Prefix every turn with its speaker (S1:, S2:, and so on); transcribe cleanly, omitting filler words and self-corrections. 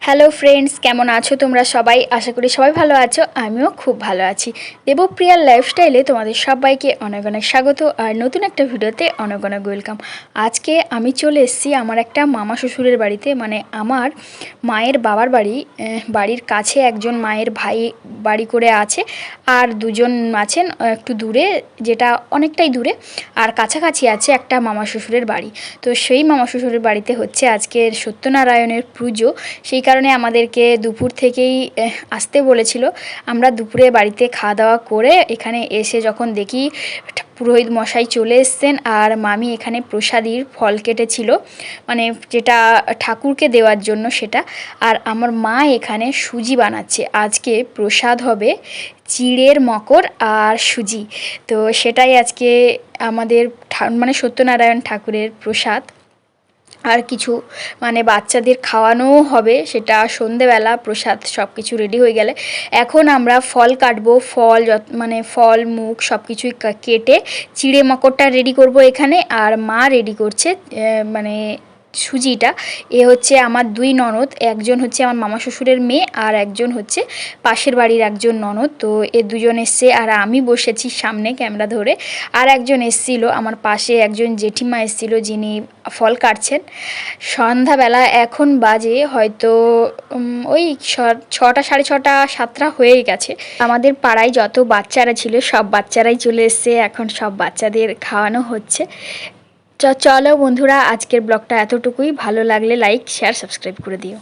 S1: Hello friends, কেমন আছো তোমরা সবাই? আশা করি সবাই ভালো আছো। আমিও খুব ভালো আছি। দেবপ্রিয়ার লাইফস্টাইলে তোমাদের সবাইকে অনেক অনেক স্বাগত আর নতুন একটা ভিডিওতে অনেক অনেক ওয়েলকাম। আজকে আমি চলে এসেছি আমার একটা মামা শ্বশুরের বাড়িতে, মানে আমার মায়ের বাবার বাড়ির কাছে একজন মায়ের ভাই বাড়ি করে আছে, আর দুজন আছেন একটু দূরে, যেটা অনেকটাই দূরে, আর কাছাকাছি আছে একটা মামা শ্বশুরের বাড়ি। তো সেই মামা শ্বশুরের বাড়িতে হচ্ছে আজকের সত্যনারায়ণের পুজো। সেই কারণে আমাদেরকে দুপুর থেকেই আসতে বলেছিল। আমরা দুপুরে বাড়িতে খাওয়া দাওয়া করে এখানে এসে যখন দেখি পুরোহিত মশাই চলে এসছেন আর মামি এখানে প্রসাদীর ফল কেটেছিল, মানে যেটা ঠাকুরকে দেওয়ার জন্য সেটা। আর আমার মা এখানে সুজি বানাচ্ছে। আজকে প্রসাদ হবে চিড়ের মকর আর সুজি। তো সেটাই আজকে আমাদের মানে সত্যনারায়ণ ঠাকুরের প্রসাদ। আর কিছু মানে বাচ্চাদের খাওয়ানোও হবে, সেটা সন্ধেবেলা প্রসাদ সব কিছু রেডি হয়ে গেলে। এখন আমরা ফল কাটবো, মানে ফল মুখ সব কিছুই কেটে চিড়ে মকরটা রেডি করব এখানে। আর মা রেডি করছে মানে সুজিটা। এ হচ্ছে আমার দুই ননদ, একজন হচ্ছে আমার মামা শ্বশুরের মেয়ে আর একজন হচ্ছে পাশের বাড়ির একজন ননদ। তো এ দুজন এসছে আর আমি বসেছি সামনে ক্যামেরা ধরে। আর একজন এসছিল আমার পাশে, একজন জেঠিমা এসছিল যিনি ফল কাটছেন। সন্ধ্যাবেলা এখন বাজে হয়তো ওই 6টা, সাড়ে 6টা, 7টা হয়েই গেছে। আমাদের পাড়ায় যত বাচ্চারা ছিল সব বাচ্চারাই চলে এসছে, এখন সব বাচ্চাদের খাওয়ানো হচ্ছে। চলো বন্ধুরা, আজকের ব্লগটা এতটুকুই। ভালো লাগলে লাইক, শেয়ার, সাবস্ক্রাইব করে দিও।